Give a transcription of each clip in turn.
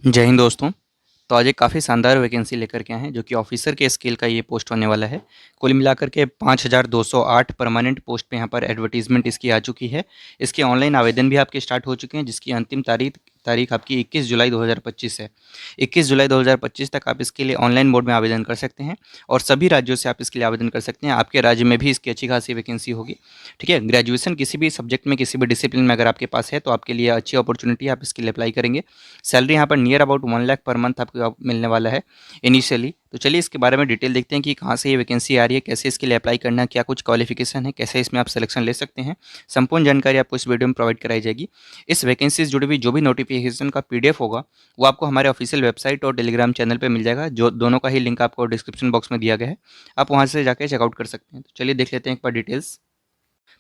जय हिंद दोस्तों। तो आज एक काफ़ी शानदार वैकेंसी लेकर के आए हैं जो कि ऑफिसर के स्केल का ये पोस्ट होने वाला है। कुल मिलाकर के 5208 परमानेंट पोस्ट पे यहाँ पर एडवर्टीजमेंट इसकी आ चुकी है। इसके ऑनलाइन आवेदन भी आपके स्टार्ट हो चुके हैं जिसकी अंतिम तारीख तारीख आपकी 21 जुलाई 2025 है। 21 जुलाई 2025 तक आप इसके लिए ऑनलाइन मोड में आवेदन कर सकते हैं और सभी राज्यों से आप इसके लिए आवेदन कर सकते हैं। आपके राज्य में भी इसकी अच्छी खासी वैकेंसी होगी। ठीक है, ग्रेजुएशन किसी भी सब्जेक्ट में किसी भी डिसिप्लिन में अगर आपके पास है तो आपके लिए अच्छी अपॉर्चुनिटी, आप इसके लिए अप्लाई करेंगे। सैलरी यहाँ पर near about 1 lakh per month आपको मिलने वाला है इनिशियली। तो चलिए इसके बारे में डिटेल देखते हैं कि कहाँ से ये वैकेंसी आ रही है, कैसे इसके लिए अप्लाई करना है, क्या कुछ क्वालिफिकेशन है, कैसे इसमें आप सिलेक्शन ले सकते हैं। संपूर्ण जानकारी आपको इस वीडियो में प्रोवाइड कराई जाएगी। इस वैकेंसी से जुड़ी हुई जो भी नोटिफिकेशन का पीडीएफ होगा वो आपको हमारे ऑफिशियल वेबसाइट और टेलीग्राम चैनल पर मिल जाएगा, जो दोनों का ही लिंक आपको डिस्क्रिप्शन बॉक्स में दिया गया है। आप वहाँ से जाकर चेकआउट कर सकते हैं। तो चलिए देख लेते हैं एक बार डिटेल्स।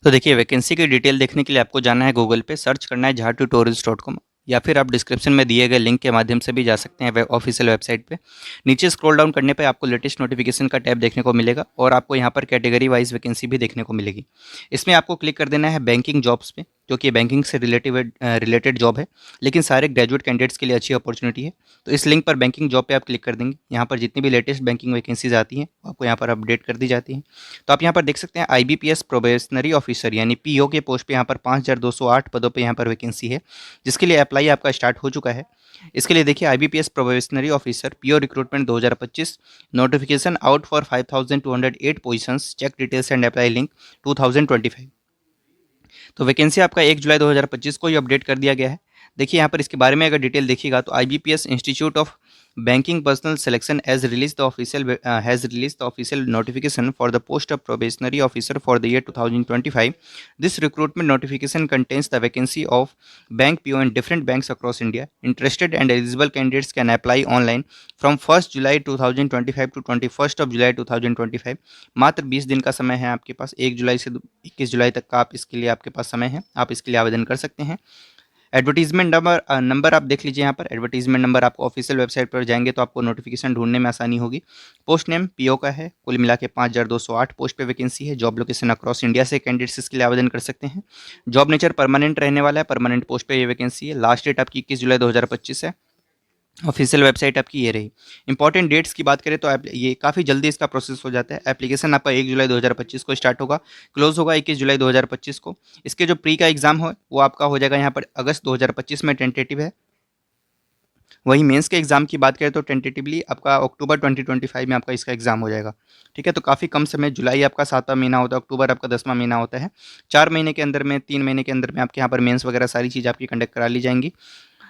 तो देखिए, वैकेंसी की डिटेल देखने के लिए आपको जाना है गूगल पे, सर्च करना है jha2tourist.com, या फिर आप डिस्क्रिप्शन में दिए गए लिंक के माध्यम से भी जा सकते हैं ऑफिशियल वेबसाइट पे। नीचे स्क्रॉल डाउन करने पे आपको लेटेस्ट नोटिफिकेशन का टैब देखने को मिलेगा और आपको यहाँ पर कैटेगरी वाइज वैकेंसी भी देखने को मिलेगी। इसमें आपको क्लिक कर देना है बैंकिंग जॉब्स पे, जो कि बैंकिंग से रिलेटेड जॉब है, लेकिन सारे ग्रेजुएट कैंडिडेट्स के लिए अच्छी अपॉर्चुनिटी है। तो इस लिंक पर बैंकिंग जॉब पे आप क्लिक कर देंगे। यहाँ पर जितनी भी लेटेस्ट बैंकिंग वैकेंसीज आती हैं आपको यहाँ पर अपडेट कर दी जाती हैं। तो आप यहाँ पर देख सकते हैं IBPS प्रोबेशनरी ऑफिसर यानी PO के पोस्ट पे यहाँ पर 5208 पदों पे यहाँ पर वैकेंसी है, जिसके लिए अप्लाई आपका स्टार्ट हो चुका है। इसके लिए देखिए, IBPS probationary officer PO recruitment 2025 notification out for 5208 positions, check details and apply link 2025। तो वैकेंसी आपका 1 जुलाई 2025 को ही अपडेट कर दिया गया है। देखिए यहाँ पर इसके बारे में अगर डिटेल देखिएगा तो IBPS institute of banking personal selection has release the official notification for the post of probationary officer for the year 2025। This recruitment notification contains the vacancy of bank PO in different banks across India. Interested and eligible candidates can apply online from 1st July 2025 to 21st of July 2025। मात्र 20 दिन का समय है आपके पास, 1 जुलाई से 21 जुलाई तक का आप इसके लिए आपके पास समय है, आप इसके लिए आवेदन कर सकते हैं। एडवर्टीजमेंट नंबर आप देख लीजिए। यहाँ पर एडवर्टीजमेंट नंबर आपको ऑफिशियल वेबसाइट पर जाएंगे तो आपको नोटिफिकेशन ढूंढने में आसानी होगी। पोस्ट नेम PO का है। कुल मिला के 5208 पोस्ट पे वैकेंसी है। जॉब लोकेशन अक्रॉस इंडिया से कैंडिडेट्स इसके लिए आवेदन कर सकते हैं। जॉब नेचर परमानेंट रहने वाला है। परमानेंट पोस्ट पे ये वैकेंसी है। लास्ट डेट आपकी 21 जुलाई 2025 है। ऑफिशियल वेबसाइट आपकी ये रही। इंपॉर्टेंट डेट्स की बात करें तो ये काफ़ी जल्दी इसका प्रोसेस हो जाता है। एप्लीकेशन आपका 1 जुलाई 2025 को स्टार्ट होगा, क्लोज होगा 21 जुलाई 2025 को। इसके जो प्री का एग्जाम हो वो आपका हो जाएगा यहाँ पर अगस्त 2025 में, टेंटेटिव है। वहीं मेंस के एग्जाम की बात करें तो टेंटेटिवली आपका अक्टूबर 2025 में आपका इसका एग्जाम हो जाएगा। ठीक है, तो काफ़ी कम समय, जुलाई आपका 7वां महीना होता है, अक्टूबर आपका 10वां महीना होता है। 4 महीने के अंदर में, 3 महीने के अंदर में आपके यहाँ पर मेंस वगैरह सारी चीज़ आपकी कंडक्ट करा ली जाएंगी।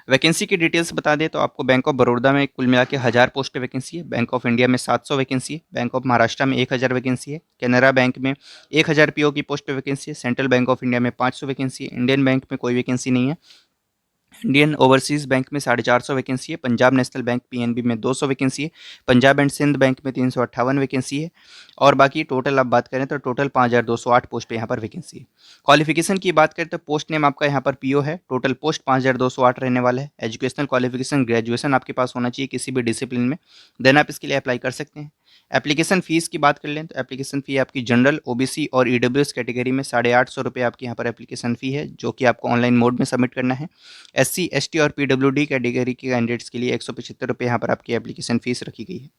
वैकेंसी की डिटेल्स बता दें तो आपको बैंक ऑफ बड़ौदा में कुल मिला के 1000 पोस्ट पे वैकेंसी है। बैंक ऑफ इंडिया में 700 वैकेंसी है। बैंक ऑफ महाराष्ट्र में 1000 वैकेंसी है। कैनरा बैंक में 1000 PO की पोस्ट पे वैकेंसी है। सेंट्रल बैंक ऑफ इंडिया में 500 वैकेंसी है। इंडियन बैंक में कोई वैकेंसी नहीं है। इंडियन ओवरसीज़ बैंक में 450 वैकेंसी है। पंजाब नेशनल बैंक PNB में 200 वैकेंसी है। पंजाब एंड सिंध बैंक में 358 वैकेंसी है। और बाकी टोटल आप बात करें तो टोटल 5208 पोस्ट पे यहाँ पर वैकेंसी है। क्वालिफिकेशन की बात करें तो पोस्ट नेम आपका यहाँ पर PO है। टोटल पोस्ट 5208 रहने वाला है। एजुकेशनल क्वालिफिकेशन ग्रेजुएशन आपके पास होना चाहिए किसी भी डिसिप्लिन में, देन आप इसके लिए अप्लाई कर सकते हैं। एप्लीकेशन फ़ीस की बात कर लें तो एप्लीकेशन फ़ी आपकी जनरल, OBC और EWS कैटेगरी में 850 रुपये आपकी यहाँ पर एप्लीकेशन फ़ी है, जो कि आपको ऑनलाइन मोड में सबमिट करना है। SC ST और PWD कैटेगरी के कैंडिडेट्स के लिए 175 रुपये यहाँ पर आपकी एप्लीकेशन फ़ीस रखी गई है।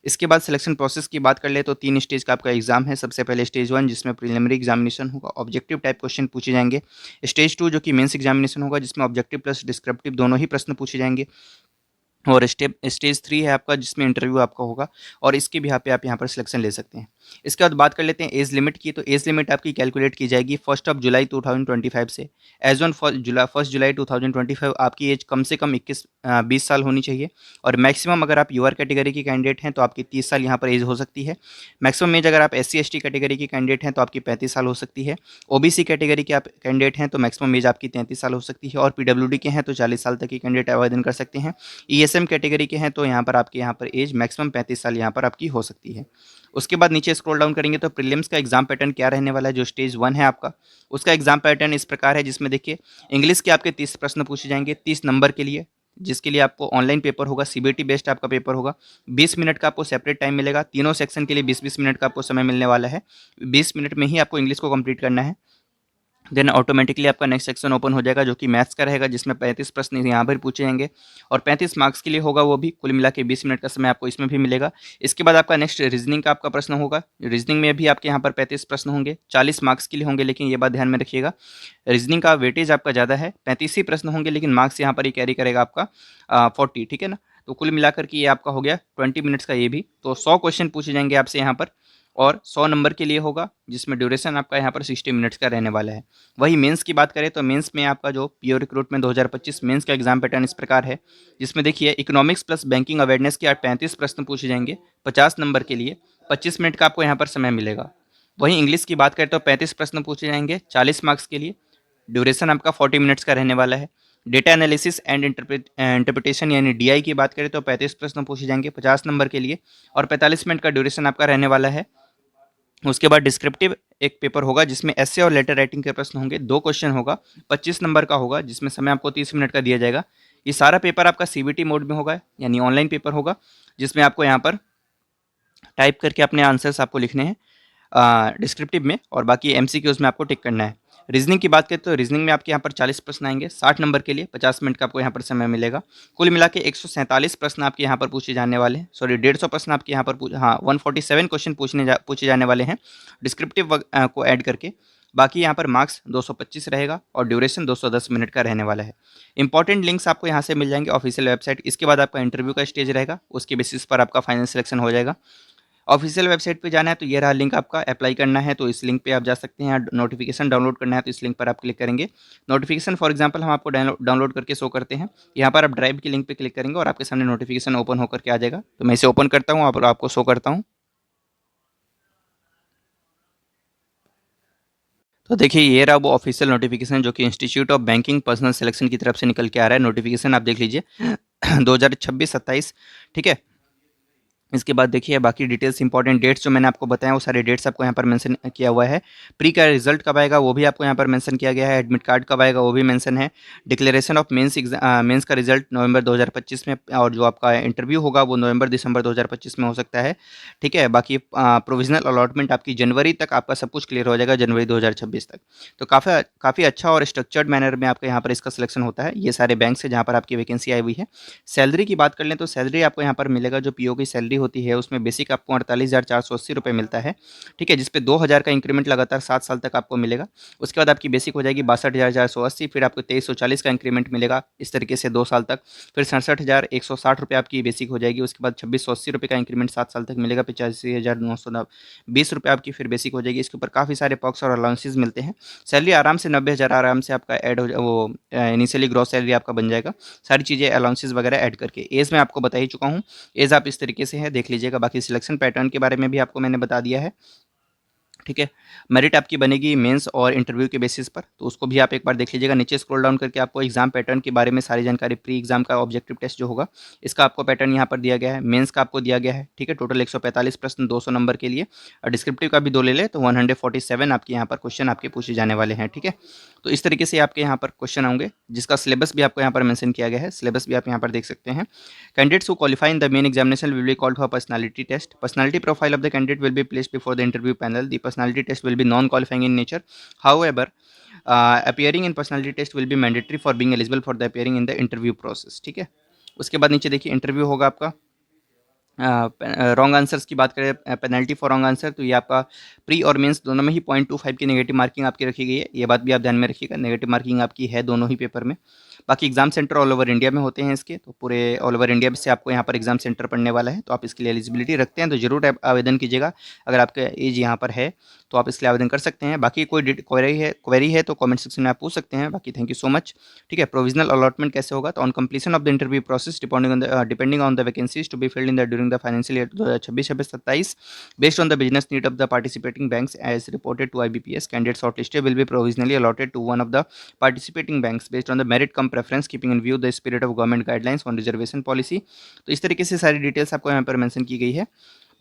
इसके बाद सिलेक्शन प्रोसेस की बात कर ले तो 3 स्टेज का आपका एग्जाम है। सबसे पहले स्टेज 1 जिसमें प्रिलिमिनरी एग्जामिनेशन होगा, ऑब्जेक्टिव टाइप क्वेश्चन पूछे जाएंगे। स्टेज 2 जो कि मेंस एग्जामिनेशन होगा, जिसमें ऑब्जेक्टिव प्लस डिस्क्रिप्टिव दोनों ही प्रश्न पूछे जाएंगे। और स्टेज 3 है आपका, जिसमें इंटरव्यू आपका होगा और इसके भी आप यहाँ पर सिलेक्शन ले सकते हैं। इसके बाद बात कर लेते हैं एज लिमिट की। तो एज लिमिट आपकी कैलकुलेट की जाएगी 1 जुलाई 2025 से। एज ऑन 1 जुलाई 2025 आपकी एज कम से कम 20 साल होनी चाहिए। और मैक्सिमम अगर आप यूआर कैटेगरी की कैंडिडेट हैं तो आपकी 30 साल यहाँ पर एज हो सकती है। मैक्सिमम एज अगर आप SC ST कैटेगरी की कैंडिडेट हैं तो आपकी 35 साल हो सकती है। OBC कैटेगरी के आप कैंडिडेट हैं तो मैक्सिमम एज आपकी 33 साल हो सकती है। और PWD के हैं तो 40 साल तक की कैंडिडेट आवेदन कर सकते हैं। ESM कैटेगरी के हैं तो यहाँ पर आपके यहाँ पर एज मैक्सिमम 35 साल यहाँ पर आपकी हो सकती है। उसके बाद नीचे स्क्रॉल डाउन करेंगे तो प्रीलिम्स का एग्जाम पैटर्न क्या रहने वाला है। जो स्टेज 1 है आपका, उसका एग्जाम पैटर्न इस प्रकार है, जिसमें देखिए इंग्लिश के आपके 30 प्रश्न पूछे जाएंगे 30 नंबर के लिए, जिसके लिए आपको ऑनलाइन पेपर होगा, CBT बेस्ड आपका पेपर होगा। 20 मिनट का आपको सेपरेट टाइम मिलेगा। तीनों सेक्शन के लिए 20-20 मिनट का आपको समय मिलने वाला है। 20 मिनट में ही आपको इंग्लिश को कंप्लीट करना है। देन ऑटोमेटिकली आपका नेक्स्ट सेक्शन ओपन हो जाएगा जो कि मैथ्स का रहेगा, जिसमें 35 प्रश्न यहाँ पर पूछे जाएंगे और 35 मार्क्स के लिए होगा वो भी। कुल मिला के 20 मिनट का समय आपको इसमें भी मिलेगा। इसके बाद आपका नेक्स्ट रीजनिंग का आपका प्रश्न होगा। रीजनिंग में भी आपके यहाँ पर 35 प्रश्न होंगे, 40 मार्क्स के लिए होंगे, लेकिन ये बात ध्यान में रखिएगा, रीजनिंग का वेटेज आपका ज़्यादा है, 35 ही प्रश्न होंगे, लेकिन मार्क्स यहाँ पर ही कैरी करेगा आपका 40, ठीक है ना। तो कुल मिलाकर के ये आपका हो गया 20 मिनट्स का ये भी। तो 100 क्वेश्चन पूछे जाएंगे आपसे यहाँ पर और 100 नंबर के लिए होगा, जिसमें ड्यूरेशन आपका यहाँ पर 60 मिनट्स का रहने वाला है। वही मेंस की बात करें तो मेंस में आपका जो पीओ रिक्रूटमेंट 2025 मेंस का एग्जाम पैटर्न इस प्रकार है, जिसमें देखिए इकोनॉमिक्स प्लस बैंकिंग अवेयरनेस के 35 प्रश्न पूछे जाएंगे 50 नंबर के लिए, 25 मिनट का आपको यहाँ पर समय मिलेगा। वहीं इंग्लिश की बात करें तो 35 प्रश्न पूछे जाएंगे 40 मार्क्स के लिए, ड्यूरेशन आपका 40 मिनट्स का रहने वाला है। डेटा एनालिसिस एंड इंटरप्रिटेशन यानी डीआई की बात करें तो 35 प्रश्न पूछे जाएंगे 50 नंबर के लिए और 45 मिनट का ड्यूरेशन आपका रहने वाला है। उसके बाद डिस्क्रिप्टिव एक पेपर होगा जिसमें एसे और लेटर राइटिंग के प्रश्न होंगे, 2 क्वेश्चन होगा, 25 नंबर का होगा, जिसमें समय आपको 30 मिनट का दिया जाएगा। ये सारा पेपर आपका सीबीटी मोड में होगा, यानी ऑनलाइन पेपर होगा, जिसमें आपको यहाँ पर टाइप करके अपने आंसर्स आपको लिखने हैं डिस्क्रिप्टिव में और बाकी एमसीक्यूज में आपको टिक करना है। रीजनिंग की बात करें तो रीजनिंग में आपके यहाँ पर 40 प्रश्न आएंगे 60 नंबर के लिए, 50 मिनट का आपको यहाँ पर समय मिलेगा। कुल मिला के 147 प्रश्न आपके यहाँ पर पूछे जाने वाले हैं, सॉरी 150 प्रश्न आपके यहाँ पर 147 क्वेश्चन पूछे जाने वाले हैं डिस्क्रिप्टिव को ऐड करके। बाकी यहाँ पर मार्क्स 225 रहेगा और ड्यूरेशन 210 मिनट का रहने वाला है। इंपॉर्टेंट लिंक्स आपको यहाँ से मिल जाएंगे ऑफिशियल वेबसाइट। इसके बाद आपका इंटरव्यू का स्टेज रहेगा, उसके बेसिस पर आपका फाइनल सिलेक्शन हो जाएगा। ऑफिशियल वेबसाइट पे जाना है तो ये रहा लिंक आपका, अप्लाई करना है तो इस लिंक पे आप जा सकते हैं। नोटिफिकेशन डाउनलोड करना है तो इस लिंक पर आप क्लिक करेंगे। नोटिफिकेशन फॉर एग्जांपल हम आपको डाउनलोड करके शो करते हैं। यहाँ पर आप ड्राइव की लिंक पे क्लिक करेंगे और आपके सामने नोटिफिकेशन ओपन होकर के आ जाएगा। तो मैं इसे ओपन करता हूँ और आपको शो करता हूँ। तो देखिए ये रहा वो ऑफिशियल नोटिफिकेशन जो कि institute of banking personal selection की तरफ से निकल के आ रहा है। नोटिफिकेशन आप देख लीजिए 2026-27, ठीक है। इसके बाद देखिए बाकी डिटेल्स इंपॉर्टेंट डेट्स जो मैंने आपको बताया वो सारे डेट्स आपको यहाँ पर मेंशन किया हुआ है। प्री का रिजल्ट कब आएगा वो भी आपको यहाँ पर मेंशन किया गया है। एडमिट कार्ड कब आएगा वो भी मेंशन है। डिक्लेरेशन ऑफ मेंस का रिजल्ट नवंबर 2025 में और जो आपका इंटरव्यू होगा वो नवंबर-दिसंबर 2025 में हो सकता है, ठीक है। बाकी प्रोविजनल अलॉटमेंट आपकी जनवरी तक आपका सब कुछ क्लियर हो जाएगा, जनवरी 2026 तक। तो काफ़ी अच्छा और स्ट्रक्चर्ड मैनर में आपका यहाँ पर इसका सिलेक्शन होता है। ये सारे बैंक से जहाँ पर आपकी वैकेंसी आई हुई है। सैलरी की बात कर लें तो सैलरी आपको यहाँ पर मिलेगा, जो पीओ की सैलरी होती है उसमें बेसिक आपको 48,480 रुपये मिलता है, ठीक है, जिसपे 2,000 का इंक्रीमेंट लगातार 7 साल तक आपको मिलेगा। उसके बाद आपकी बेसिक हो जाएगी 62,480, फिर आपको 2340 का इंक्रीमेंट मिलेगा इस तरीके से 2 साल तक। फिर 67,160 रुपये आपकी बेसिक हो जाएगी। उसके बाद 2680 रुपये का इंक्रीमेंट 7 साल तक मिलेगा, 85,920 रुपये आपकी फिर बेसिक हो जाएगी। इसके ऊपर काफ़ी सारे पॉक्स और अलाउंसेज मिलते हैं। सैलरी आराम से 90,000 आराम से आपका ऐड हो वो इनिशियली ग्रॉस सैलरी आपका बन जाएगा, सारी चीज़ें अलाउंसेस वगैरह ऐड करके। एज मैं आपको बता ही चुका हूँ, एज आप इस तरीके से है देख लीजिएगा। बाकी सिलेक्शन पैटर्न के बारे में भी आपको मैंने बता दिया है, ठीक है। मेरिट आपकी बनेगी मेंस और इंटरव्यू के बेसिस पर, तो उसको भी आप एक बार देख लीजिएगा। नीचे स्क्रॉल डाउन करके आपको एग्जाम पैटर्न के बारे में सारी जानकारी, प्री एग्जाम का ऑब्जेक्टिव टेस्ट जो होगा इसका आपको पैटर्न यहाँ पर दिया गया है। मेंस का आपको दिया गया है, ठीक है। टोटल 145 प्रश्न 200 नंबर के लिए, और डिस्क्रिप्टिव का भी 2 ले ले तो 147 आपके यहाँ पर क्वेश्चन आपके पूछे जाने वाले हैं, ठीक है। तो इस तरीके से आपके यहाँ पर क्वेश्चन होंगे, जिसका सिलेबस भी आपको यहाँ पर मेंशन किया गया है। सिलेबस भी आप यहाँ पर देख सकते हैं। Candidates who qualify in the main examination will be called for personality test. Personality profile of the candidate will be placed before the interview panel. The personality test will be non-qualifying in nature. However, appearing in personality test will be mandatory for being eligible for the appearing in the interview process. ठीक है। उसके बाद नीचे देखिए interview होगा आपका। Wrong answers की बात करें, पेनल्टी फॉर रॉन्ग आंसर, तो ये आपका प्री और मेंस दोनों में ही 0.25 की नेगेटिव मार्किंग आपकी रखी गई है। ये बात भी आप ध्यान में रखिएगा, नेगेटिव मार्किंग आपकी है दोनों ही पेपर में। बाकी exam centre all over India में होते हैं इसके, तो पूरे ऑल ओवर इंडिया से आपको यहाँ पर एग्जाम सेंटर पड़ने वाला है। तो आप इसके लिए एलिजिबिलिटी रखते हैं तो जरूर आवेदन कीजिएगा। अगर आपका एज यहाँ पर है तो आप इसके लिए आवेदन कर सकते हैं। बाकी कोई क्वेरी है तो कमेंट सेक्शन में आप पूछ सकते हैं। बाकी थैंक यू सो मच, ठीक है। प्रोविजनल अलॉटमेंट कैसे होगा, तो on completion of the interview process depending on the vacancies to be filled in the during the financial year 2026-27 based on the business need of the participating banks as reported to IBPS, candidates shortlisted will be provisionally allotted to one of the participating banks based on the merit cum preference keeping in view the spirit of government guidelines on reservation policy। तो इस तरीके से सारी details आपको यहाँ पर mention की गई है।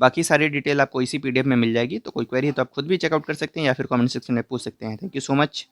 बाकी सारी डिटेल आपको इसी PDF में मिल जाएगी। तो कोई क्वेरी है तो आप खुद भी चेकआउट कर सकते हैं या फिर कमेंट सेक्शन में पूछ सकते हैं। Thank you so much.